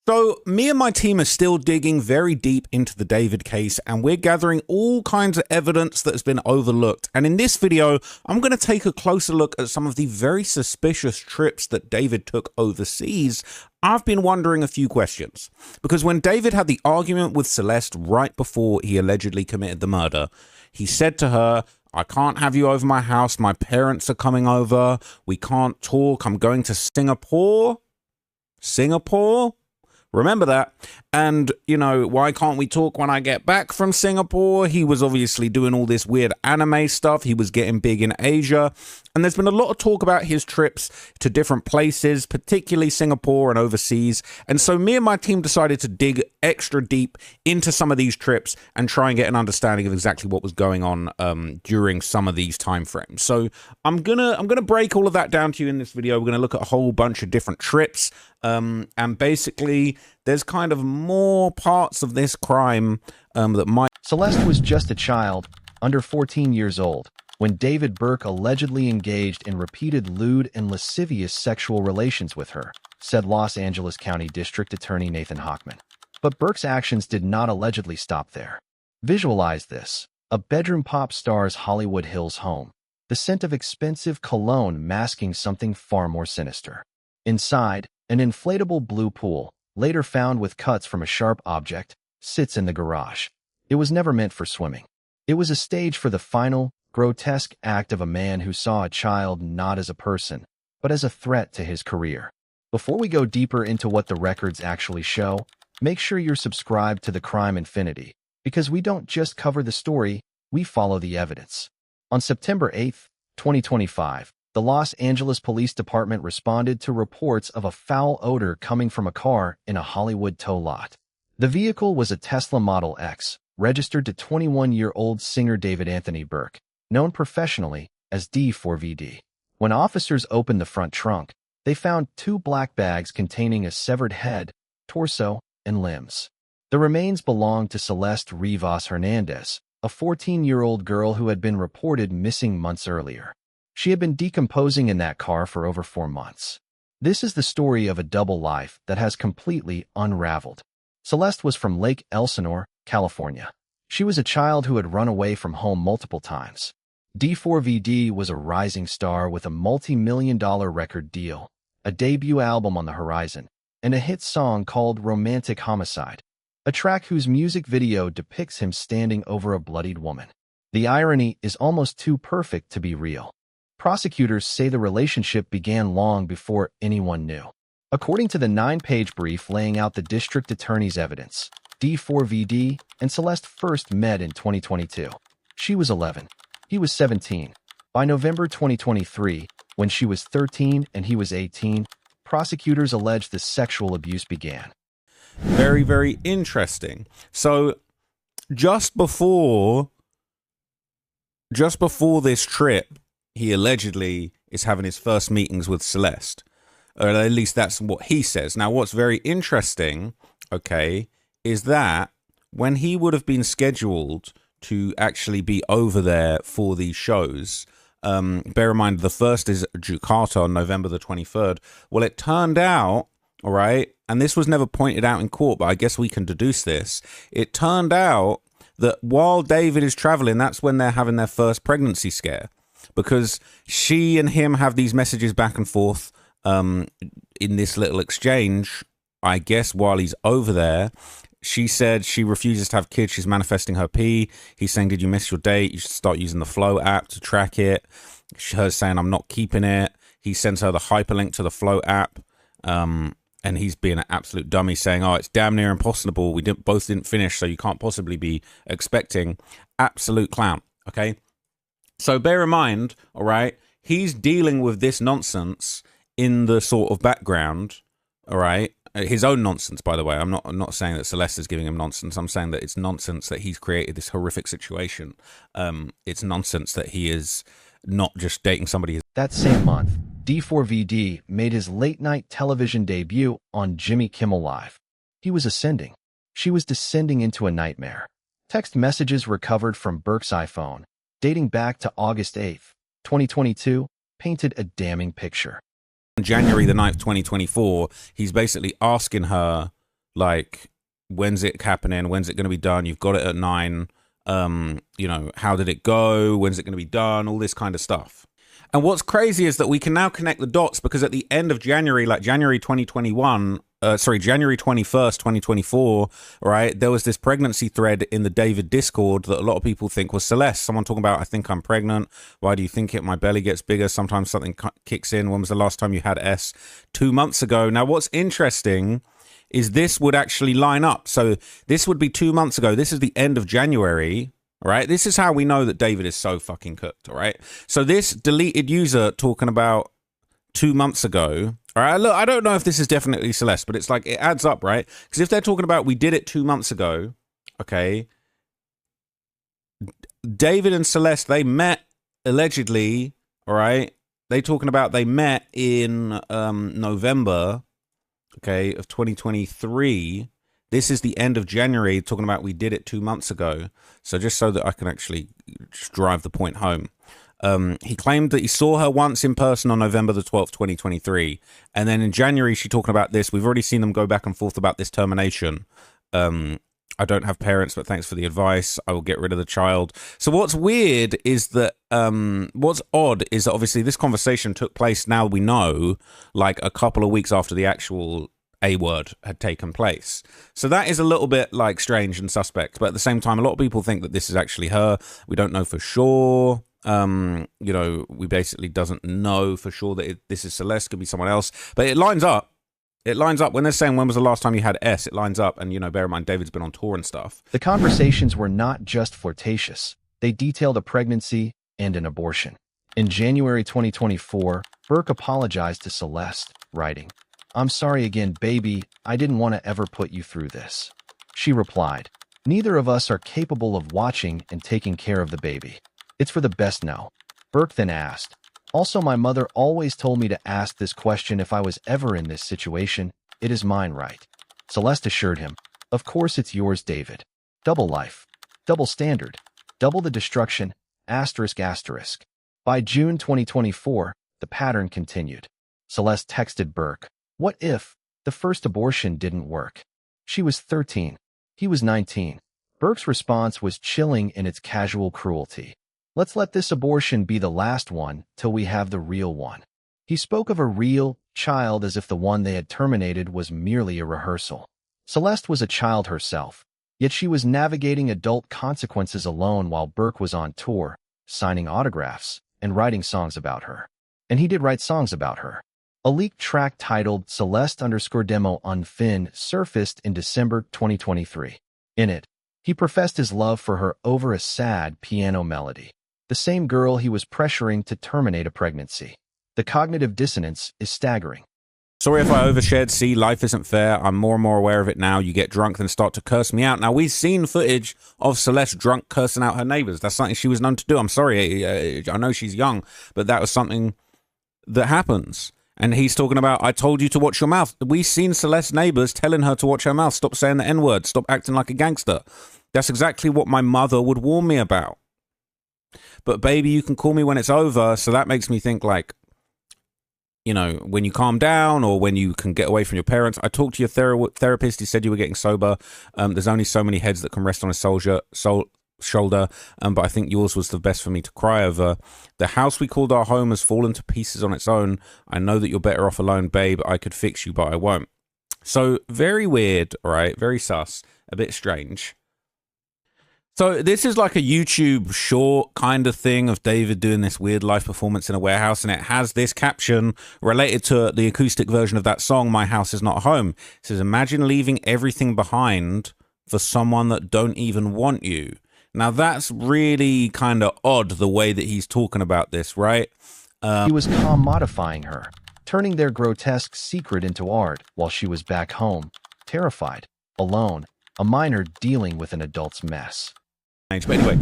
So me and my team are still digging very deep into the David case, and we're gathering all kinds of evidence that has been overlooked. And in this video, I'm going to take a closer look at some of the very suspicious trips that David took overseas. I've been wondering a few questions, because when David had the argument with Celeste right before he allegedly committed the murder, he said to her, "I can't have you over my house. My parents are coming over. We can't talk. I'm going to Singapore." Singapore? Remember that. And, you know, why can't we talk when I get back from Singapore? He was obviously doing all this weird anime stuff. He was getting big in Asia. And there's been a lot of talk about his trips to different places, particularly Singapore and overseas. And so me and my team decided to dig extra deep into some of these trips and try and get an understanding of exactly what was going on during some of these time frames. So I'm gonna break all of that down to you in this video. We're gonna look at a whole bunch of different trips. And basically, there's kind of more parts of this crime that might... Celeste was just a child, under 14 years old, when David Burke allegedly engaged in repeated lewd and lascivious sexual relations with her, said Los Angeles County District Attorney Nathan Hochman. But Burke's actions did not allegedly stop there. Visualize this: a bedroom pop star's Hollywood Hills home, the scent of expensive cologne masking something far more sinister. Inside, an inflatable blue pool, later found with cuts from a sharp object, sits in the garage. It was never meant for swimming. It was a stage for the final, grotesque act of a man who saw a child not as a person, but as a threat to his career. Before we go deeper into what the records actually show, make sure you're subscribed to the Crime Infinity, because we don't just cover the story, we follow the evidence. On September 8, 2025, the Los Angeles Police Department responded to reports of a foul odor coming from a car in a Hollywood tow lot. The vehicle was a Tesla Model X, registered to 21-year-old singer David Anthony Burke, known professionally as D4vd. When officers opened the front trunk, they found 2 black bags containing a severed head, torso, and limbs. The remains belonged to Celeste Rivas Hernandez, a 14-year-old girl who had been reported missing months earlier. She had been decomposing in that car for over 4 months. This is the story of a double life that has completely unraveled. Celeste was from Lake Elsinore, California. She was a child who had run away from home multiple times. D4vd was a rising star with a multi-million-dollar record deal, a debut album on the horizon, and a hit song called Romantic Homicide, a track whose music video depicts him standing over a bloodied woman. The irony is almost too perfect to be real. Prosecutors say the relationship began long before anyone knew. According to the 9-page brief laying out the district attorney's evidence, D4vd and Celeste first met in 2022. She was 11. He was 17. By November 2023, when she was 13 and he was 18, prosecutors alleged the sexual abuse began. Very, very interesting. So just before this trip, he allegedly is having his first meetings with Celeste. Or at least that's what he says. Now, what's very interesting, okay, is that when he would have been scheduled to actually be over there for these shows, bear in mind the first is Jakarta on November the 23rd. Well, it turned out, all right, and this was never pointed out in court, but I guess we can deduce this. It turned out that while David is traveling, that's when they're having their first pregnancy scare, because she and him have these messages back and forth in this little exchange, I guess, while he's over there. She said she refuses to have kids. She's manifesting her pee. He's saying, "Did you miss your date? You should start using the Flow app to track it." Her saying, "I'm not keeping it." He sends her the hyperlink to the Flow app. And he's being an absolute dummy, saying, "Oh, it's damn near impossible. We both didn't finish, so you can't possibly be expecting." Absolute clown, okay? So bear in mind, all right, he's dealing with this nonsense in the sort of background, all right? His own nonsense, by the way. I'm not saying that Celeste is giving him nonsense. I'm saying that it's nonsense that he's created this horrific situation. It's nonsense that he is not just dating somebody. That same month, D4vd made his late-night television debut on Jimmy Kimmel Live. He was ascending. She was descending into a nightmare. Text messages recovered from Burke's iPhone, dating back to August 8, 2022, painted a damning picture. On January the 9th, 2024, he's basically asking her Like, when's it happening? When's it going to be done? You've got it at 9. You know, how did it go? When's it going to be done? All this kind of stuff. And what's crazy is that we can now connect the dots, because at the end of January, like January 2021, January 21st, 2024, right, there was this pregnancy thread in the David Discord that a lot of people think was Celeste. Someone talking about, I think I'm pregnant. Why do you think it? My belly gets bigger. Sometimes something kicks in. When was the last time you had S? 2 months ago. Now, what's interesting is this would actually line up. So this would be 2 months ago. This is the end of January. All right, this is how we know that David is so fucking cooked. All right, so this deleted user talking about 2 months ago. All right, look, I don't know if this is definitely Celeste, but it's like it adds up, right? Because if they're talking about we did it 2 months ago, okay, David and Celeste, they met allegedly. All right, they talking about they met in November, okay, of 2023. This is the end of January, talking about we did it 2 months ago. So just so that I can actually just drive the point home. He claimed that he saw her once in person on November the 12th, 2023. And then in January, she's talking about this. We've already seen them go back and forth about this termination. I don't have parents, but thanks for the advice. I will get rid of the child. So what's weird is that, what's odd is that obviously this conversation took place, now we know, like a couple of weeks after the actual A word had taken place. So that is a little bit like strange and suspect. But at the same time, a lot of people think that this is actually her. We don't know for sure. You know, we basically doesn't know for sure that this is Celeste, could be someone else. But it lines up. It lines up. When they're saying, when was the last time you had S? It lines up. And, you know, bear in mind, David's been on tour and stuff. The conversations were not just flirtatious. They detailed a pregnancy and an abortion. In January 2024, Burke apologized to Celeste, writing, "I'm sorry again, baby. I didn't want to ever put you through this." She replied, "Neither of us are capable of watching and taking care of the baby. It's for the best now." Burke then asked, "Also, my mother always told me to ask this question if I was ever in this situation. It is mine, right?" Celeste assured him, "Of course it's yours, David. Double life. Double standard. Double the destruction. Asterisk asterisk." By June 2024, the pattern continued. Celeste texted Burke, "What if the first abortion didn't work?" She was 13. He was 19. Burke's response was chilling in its casual cruelty. "Let's let this abortion be the last one till we have the real one." He spoke of a real child as if the one they had terminated was merely a rehearsal. Celeste was a child herself, yet she was navigating adult consequences alone while Burke was on tour, signing autographs and writing songs about her. And he did write songs about her. A leaked track titled Celeste_Demo Unfin surfaced in December 2023. In it, he professed his love for her over a sad piano melody. The same girl he was pressuring to terminate a pregnancy. The cognitive dissonance is staggering. Sorry if I overshared. See, life isn't fair. I'm more and more aware of it now. You get drunk and start to curse me out. Now, we've seen footage of Celeste drunk cursing out her neighbors. That's something she was known to do. I'm sorry. I know she's young, but that was something that happens. And he's talking about, I told you to watch your mouth. We've seen Celeste's neighbors telling her to watch her mouth. Stop saying the N-word. Stop acting like a gangster. That's exactly what my mother would warn me about. But baby, you can call me when it's over. So that makes me think, like, you know, when you calm down or when you can get away from your parents. I talked to your therapist. He said you were getting sober. There's only so many heads that can rest on a shoulder, but I think yours was the best for me to cry over. The house we called our home has fallen to pieces on its own. I know that you're better off alone, babe. I could fix you, but I won't. So very weird, all right? Very sus, a bit strange. So this is like a YouTube short kind of thing of David doing this weird live performance in a warehouse, and it has this caption related to the acoustic version of that song, My House Is Not Home. It says, "Imagine leaving everything behind for someone that don't even want you." Now that's really kind of odd, the way that he's talking about this, right? He was commodifying her, turning their grotesque secret into art while she was back home, terrified, alone, a minor dealing with an adult's mess. But anyway,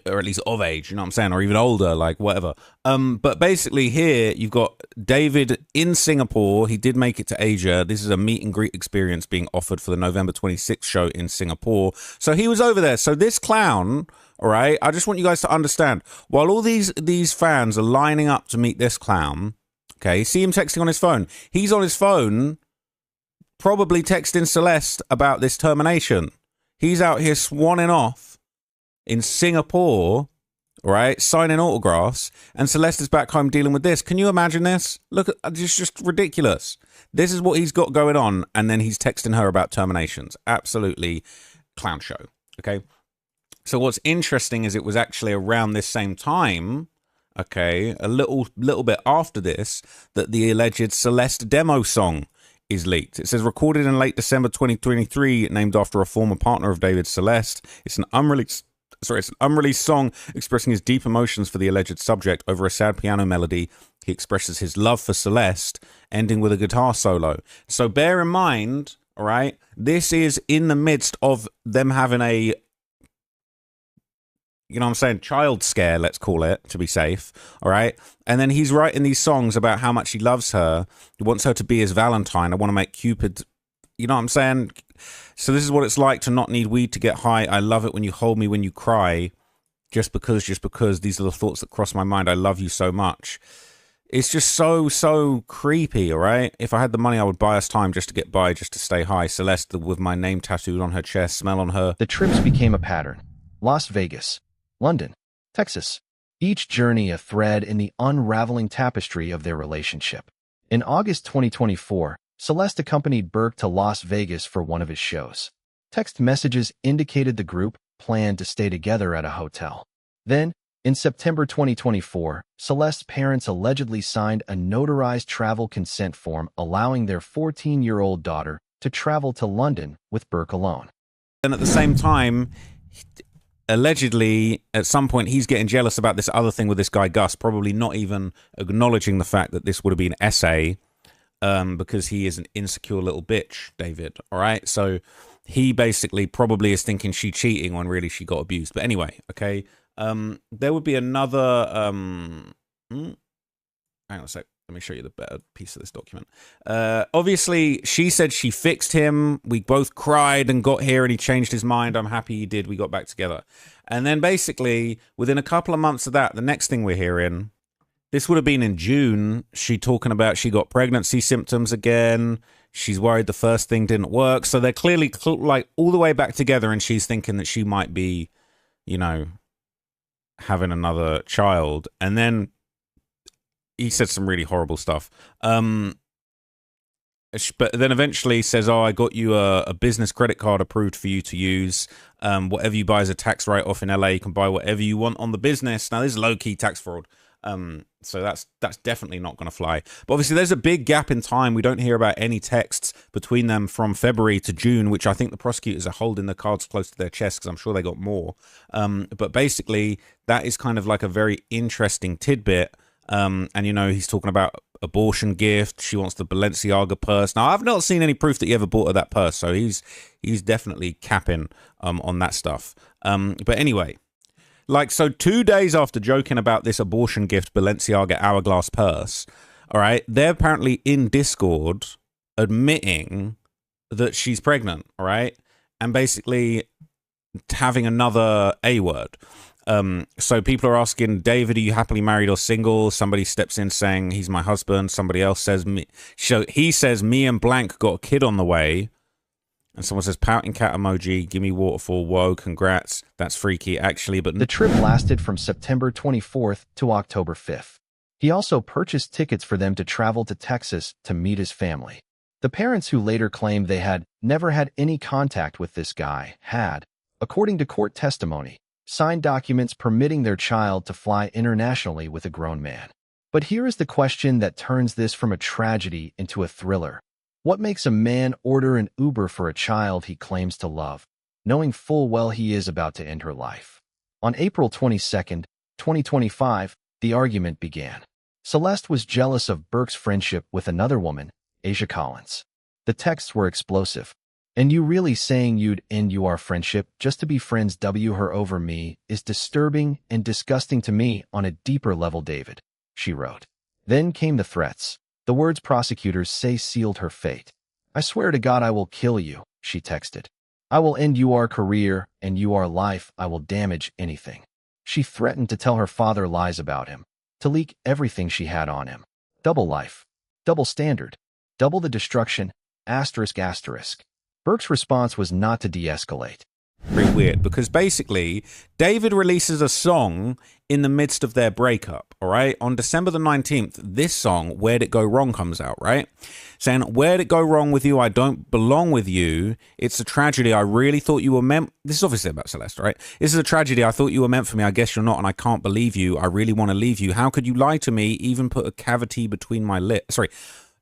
or at least of age, you know what I'm saying, or even older, like whatever. But basically here you've got David in Singapore. He did make it to Asia. This is a meet and greet experience being offered for the November 26th show in Singapore. So he was over there. So this clown, all right, I just want you guys to understand, while all these fans are lining up to meet this clown, okay, see him texting on his phone. He's on his phone probably texting Celeste about this termination. He's out here swanning off in Singapore, right, signing autographs, and Celeste is back home dealing with this. Can you imagine this? Look, it's just ridiculous. This is what he's got going on, and then he's texting her about terminations. Absolutely clown show, okay? So what's interesting is it was actually around this same time, okay, a little bit after this, that the alleged Celeste demo song is leaked. It says, recorded in late December 2023, named after a former partner of David, Celeste. It's an unreleased song expressing his deep emotions for the alleged subject. Over a sad piano melody, he expresses his love for Celeste, ending with a guitar solo. So bear in mind, all right, this is in the midst of them having a, you know what I'm saying, child scare, let's call it, to be safe, all right? And then he's writing these songs about how much he loves her. He wants her to be his Valentine. I want to make Cupid, you know what I'm saying? So this is what it's like to not need weed to get high. I love it when you hold me when you cry. Just because these are the thoughts that cross my mind. I love you so much. It's just so creepy, all right? If I had the money, I would buy us time just to get by, just to stay high. Celeste with my name tattooed on her chest, smell on her. The trips became a pattern. Las Vegas, London, Texas. Each journey a thread in the unraveling tapestry of their relationship. In August 2024, Celeste accompanied Burke to Las Vegas for one of his shows. Text messages indicated the group planned to stay together at a hotel. Then, in September 2024, Celeste's parents allegedly signed a notarized travel consent form allowing their 14-year-old daughter to travel to London with Burke alone. And at the same time, allegedly, at some point, he's getting jealous about this other thing with this guy, Gus, probably not even acknowledging the fact that this would have been essay, because he is an insecure little bitch, David, all right? So he basically probably is thinking she cheating when really she got abused. But anyway, okay, there would be another... hang on a sec. Let me show you the better piece of this document. Obviously, she said she fixed him. We both cried and got here and he changed his mind. I'm happy he did. We got back together. And then basically, within a couple of months of that, the next thing we're hearing, this would have been in June, she talking about she got pregnancy symptoms again. She's worried the first thing didn't work. So they're clearly like all the way back together and she's thinking that she might be, you know, having another child. And then he said some really horrible stuff. But then eventually says, oh, I got you a business credit card approved for you to use. Whatever you buy is a tax write-off in LA. You can buy whatever you want on the business. Now, this is low-key tax fraud. So that's definitely not going to fly. But obviously, there's a big gap in time. We don't hear about any texts between them from February to June, which I think the prosecutors are holding the cards close to their chest because I'm sure they got more. But basically, that is kind of like a very interesting tidbit. And, you know, he's talking about abortion gift. She wants the Balenciaga purse. Now, I've not seen any proof that he ever bought her that purse. So he's definitely capping on that stuff. But anyway, like, so 2 days after joking about this abortion gift Balenciaga hourglass purse, all right, they're apparently in Discord admitting that she's pregnant, all right, and basically having another A word. So people are asking, David, are you happily married or single? Somebody steps in saying he's my husband. Somebody else says me. So he says me and blank got a kid on the way. And someone says pouting cat emoji, give me waterfall, whoa, congrats. That's freaky, actually. But the trip lasted from September 24th to October 5th. He also purchased tickets for them to travel to Texas to meet his family. The parents, who later claimed they had never had any contact with this guy, had, according to court testimony, signed documents permitting their child to fly internationally with a grown man. But here is the question that turns this from a tragedy into a thriller. What makes a man order an Uber for a child he claims to love, knowing full well he is about to end her life? On April 22, 2025, the argument began. Celeste was jealous of Burke's friendship with another woman, Asia Collins. The texts were explosive. And you really saying you'd end our friendship just to be friends? Her over me is disturbing and disgusting to me on a deeper level, David, she wrote. Then came the threats. The words prosecutors say sealed her fate. I swear to God I will kill you, she texted. I will end your career and your life. I will damage anything. She threatened to tell her father lies about him, to leak everything she had on him. Double life, double standard, double the destruction, asterisk asterisk. Burke's response was not to de-escalate. Very weird, because basically David releases a song in the midst of their breakup, all right? On December the 19th, this song, Where'd It Go Wrong, comes out, right? Saying, where'd it go wrong with you? I don't belong with you. It's a tragedy. I really thought you were meant... This is obviously about Celeste, right? This is a tragedy. I thought you were meant for me. I guess you're not, and I can't believe you. I really want to leave you. How could you lie to me? Even put a cavity between my lips. Sorry.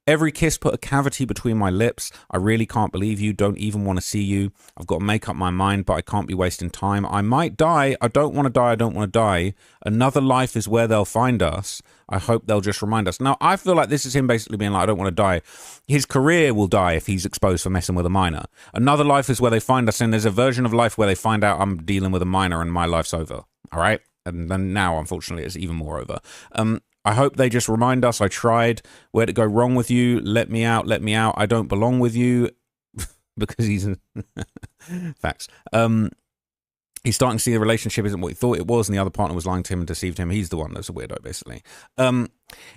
Every kiss put a cavity between my lips. I really can't believe you. Don't even want to see you. I've got to make up my mind, but I can't be wasting time. I might die. I don't want to die. I don't want to die. Another life is where they'll find us. I hope they'll just remind us. Now, I feel like this is him basically being like, I don't want to die. His career will die if he's exposed for messing with a minor. Another life is where they find us, and there's a version of life where they find out I'm dealing with a minor and my life's over. All right? And then now, unfortunately, it's even more over. I hope they just remind us I tried. Where'd it go wrong with you? Let me out. Let me out. I don't belong with you. Because he's... Facts. He's starting to see the relationship isn't what he thought it was, and the other partner was lying to him and deceived him. He's the one that's a weirdo, basically.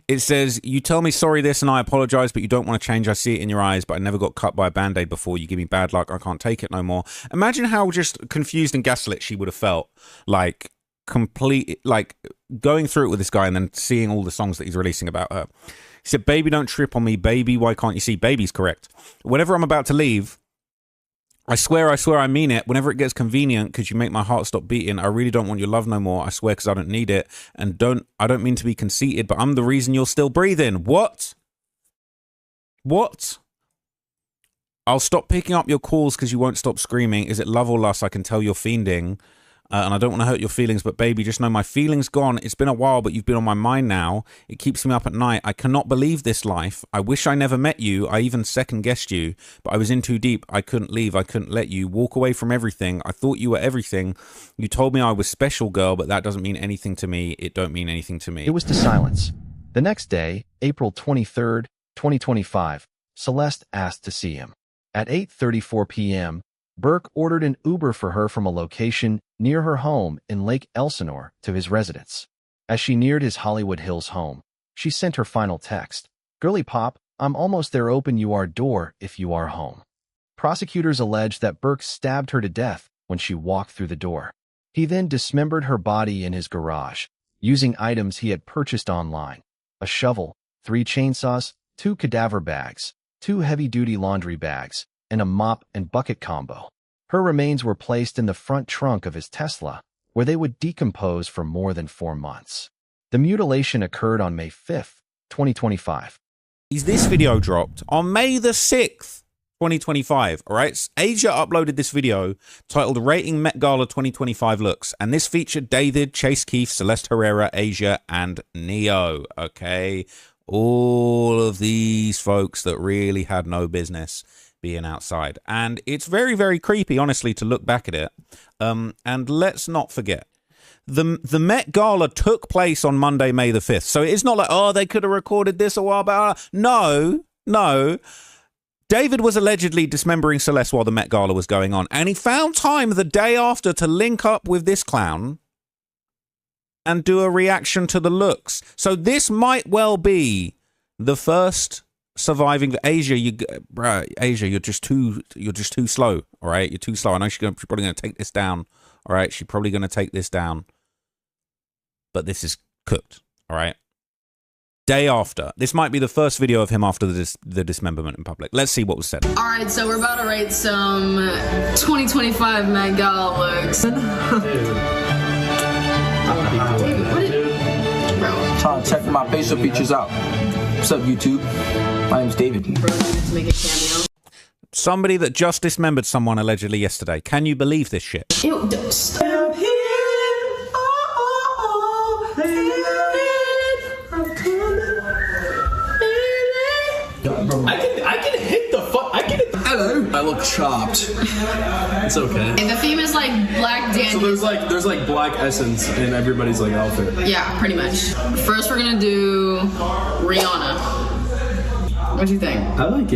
It says, you tell me sorry this and I apologize, but you don't want to change. I see it in your eyes, but I never got cut by a Band-Aid before. You give me bad luck. I can't take it no more. Imagine how just confused and gaslit she would have felt. Like, complete, like, going through it with this guy and then seeing all the songs that he's releasing about her. He said, baby, don't trip on me. Baby, why can't you see? Baby's correct. Whenever I'm about to leave... I swear, I mean it. Whenever it gets convenient, because you make my heart stop beating, I really don't want your love no more. I swear, because I don't need it. And I don't mean to be conceited, but I'm the reason you're still breathing. What? What? I'll stop picking up your calls because you won't stop screaming. Is it love or lust? I can tell you're fiending. And I don't want to hurt your feelings, but baby, just know my feelings gone. It's been a while, but you've been on my mind now. It keeps me up at night. I cannot believe this life. I wish I never met you. I even second-guessed you, but I was in too deep. I couldn't leave. I couldn't let you walk away from everything. I thought you were everything. You told me I was special, girl, but that doesn't mean anything to me. It don't mean anything to me. It was to silence. The next day, April 23rd, 2025, Celeste asked to see him. At 8:34 p.m., Burke ordered an Uber for her from a location near her home in Lake Elsinore to his residence. As she neared his Hollywood Hills home, she sent her final text. Girly pop, I'm almost there, open your door if you are home. Prosecutors alleged that Burke stabbed her to death when she walked through the door. He then dismembered her body in his garage, using items he had purchased online: a shovel, 3 chainsaws, 2 cadaver bags, 2 heavy-duty laundry bags, and a mop and bucket combo. Her remains were placed in the front trunk of his Tesla, where they would decompose for more than 4 months. The mutilation occurred on May 5th, 2025. This video dropped on May the 6th, 2025, all right? Asia uploaded this video titled Rating Met Gala 2025 Looks, and this featured David, Chase Keefe, Celeste Herrera, Asia, and Neo, okay? All of these folks that really had no business being outside. And it's very, very creepy, honestly, to look back at it. And let's not forget, the Met Gala took place on Monday, May the 5th. So it's not like, oh, they could have recorded this a while back. No. David was allegedly dismembering Celeste while the Met Gala was going on. And he found time the day after to link up with this clown and do a reaction to the looks. So this might well be the first surviving. Asia, Asia, you're just too slow. All right, you're too slow. I know she's probably going to take this down. All right, she's probably going to take this down. But this is cooked. All right. Day after, this might be the first video of him after the dismemberment in public. Let's see what was said. All right, so we're about to rate some 2025 Met Gala looks. Trying to check my facial features out. What's up, YouTube? My name's David. To make a cameo. Somebody that just dismembered someone allegedly yesterday. Can you believe this shit? Ew, I can hit the fuck. Hello. I look chopped. It's okay. And the theme is like black dandy. So there's like black essence in everybody's like outfit. Yeah, pretty much. First, we're gonna do Rihanna. What do you think? I like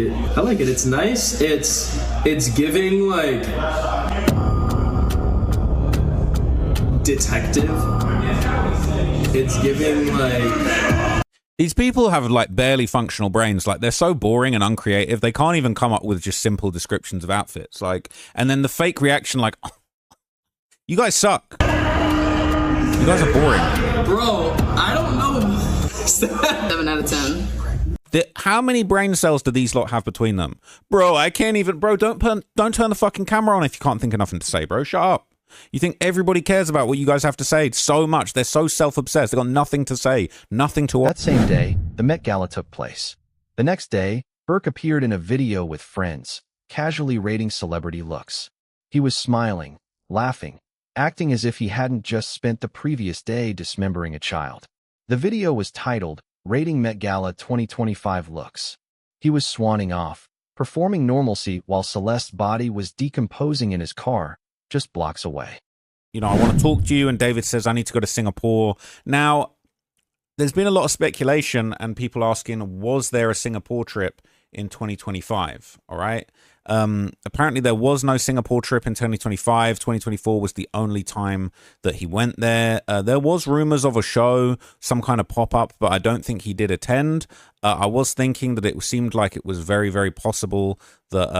it. It's nice. It's giving like detective. It's giving like. These people have like barely functional brains. Like they're so boring and uncreative. They can't even come up with just simple descriptions of outfits. Like, and then the fake reaction, like, oh, you guys suck. You guys are boring. Bro, I don't know. 7 out of 10. How many brain cells do these lot have between them? Bro, I can't even, bro, don't turn the fucking camera on if you can't think of nothing to say, bro. Shut up. You think everybody cares about what you guys have to say so much. They're so self-obsessed. They've got nothing to say, nothing to... That same day, the Met Gala took place. The next day, Burke appeared in a video with friends, casually rating celebrity looks. He was smiling, laughing, acting as if he hadn't just spent the previous day dismembering a child. The video was titled, Rating Met Gala 2025 Looks. He was swanning off, performing normalcy while Celeste's body was decomposing in his car, just blocks away. You know, I want to talk to you, and David says, I need to go to Singapore. Now, there's been a lot of speculation and people asking, was there a Singapore trip in 2025? All right. Apparently there was no Singapore trip in 2025. 2024 was the only time that he went there. There was rumors of a show, some kind of pop-up, but I don't think he did attend. I was thinking that it seemed like it was very, very possible that,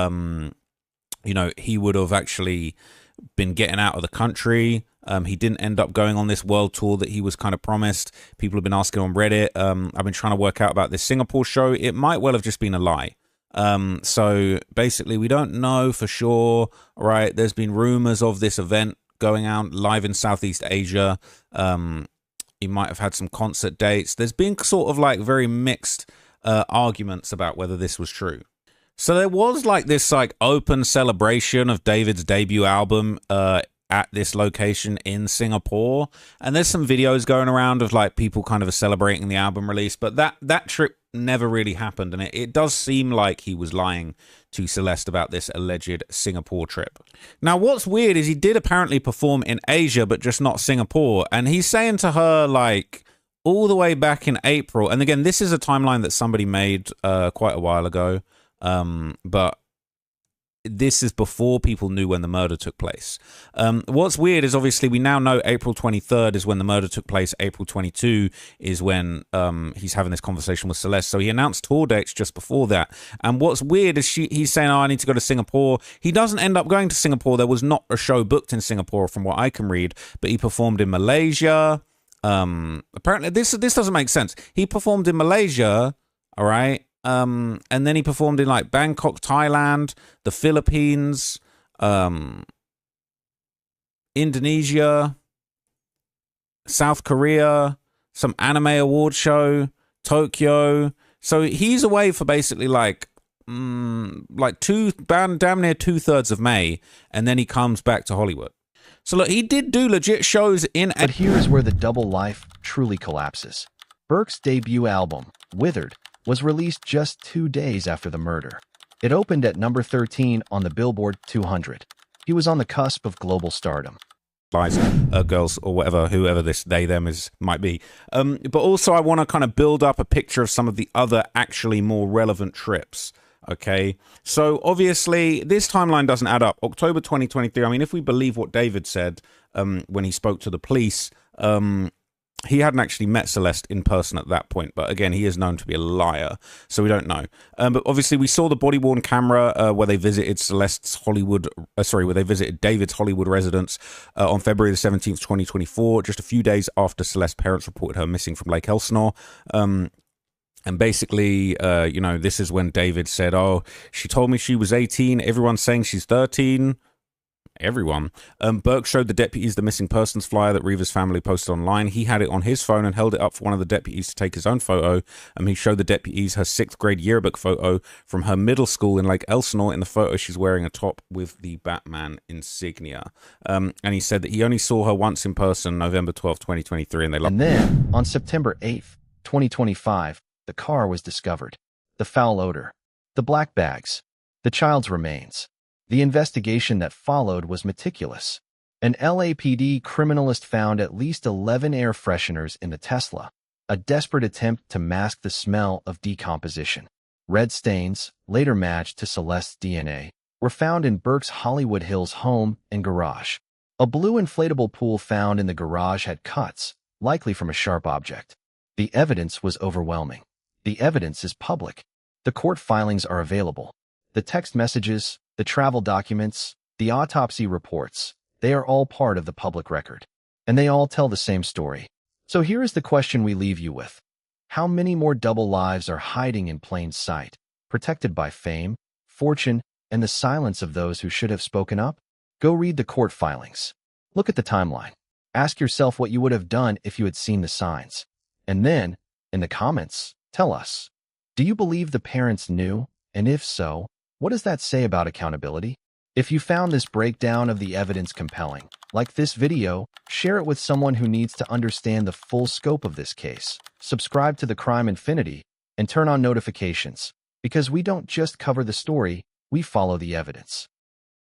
you know, he would have actually been getting out of the country. He didn't end up going on this world tour that he was kind of promised. People have been asking on Reddit. I've been trying to work out about this Singapore show. It might well have just been a lie. So basically we don't know for sure, right? There's been rumors of this event going out live in Southeast Asia. He might have had some concert dates. There's been sort of like very mixed arguments about whether this was true. So there was like this like open celebration of David's debut album at this location in Singapore, and there's some videos going around of like people kind of celebrating the album release, but that trip never really happened, and it does seem like he was lying to Celeste about this alleged Singapore trip. Now what's weird is he did apparently perform in Asia but just not Singapore, and he's saying to her like all the way back in April, and again this is a timeline that somebody made quite a while ago, but this is before people knew when the murder took place. What's weird is obviously we now know April 23rd is when the murder took place. April 22 is when he's having this conversation with Celeste. So he announced tour dates just before that. And what's weird is he's saying, oh, I need to go to Singapore. He doesn't end up going to Singapore. There was not a show booked in Singapore from what I can read, but he performed in Malaysia. Apparently this doesn't make sense. He performed in Malaysia, all right? And then he performed in like Bangkok, Thailand, the Philippines, Indonesia, South Korea, some anime award show, Tokyo. So he's away for basically like damn near 2/3 of May, and then he comes back to Hollywood. So look, he did do legit shows in... But here's where the double life truly collapses. Burke's debut album, Withered, was released just 2 days after the murder. It opened at number 13 on the Billboard 200. He was on the cusp of global stardom. Girls or whatever, whoever this they them is might be. But also I want to kind of build up a picture of some of the other actually more relevant trips. Okay, so obviously this timeline doesn't add up. October 2023, I mean, if we believe what David said when he spoke to the police, he hadn't actually met Celeste in person at that point, but again, he is known to be a liar, so we don't know. But obviously, we saw the body-worn camera where they visited where they visited David's Hollywood residence on February the 17th, 2024, just a few days after Celeste's parents reported her missing from Lake Elsinore. And basically, you know, this is when David said, oh, she told me she was 18, everyone's saying she's 13. Everyone. Burke showed the deputies the missing persons flyer that Rivas' family posted online. He had it on his phone and held it up for one of the deputies to take his own photo. He showed the deputies her 6th grade yearbook photo from her middle school in Lake Elsinore. In the photo, she's wearing a top with the Batman insignia. And he said that he only saw her once in person, November 12, 2023, and they loved her. And then, on September 8th, 2025, the car was discovered. The foul odor, the black bags, the child's remains. The investigation that followed was meticulous. An LAPD criminalist found at least 11 air fresheners in the Tesla, a desperate attempt to mask the smell of decomposition. Red stains, later matched to Celeste's DNA, were found in Burke's Hollywood Hills home and garage. A blue inflatable pool found in the garage had cuts, likely from a sharp object. The evidence was overwhelming. The evidence is public. The court filings are available. The text messages, the travel documents, the autopsy reports, they are all part of the public record. And they all tell the same story. So here is the question we leave you with. How many more double lives are hiding in plain sight, protected by fame, fortune, and the silence of those who should have spoken up? Go read the court filings. Look at the timeline. Ask yourself what you would have done if you had seen the signs. And then, in the comments, tell us. Do you believe the parents knew? And if so, what does that say about accountability? If you found this breakdown of the evidence compelling, like this video, share it with someone who needs to understand the full scope of this case. Subscribe to the Crime Infinity and turn on notifications, because we don't just cover the story, we follow the evidence.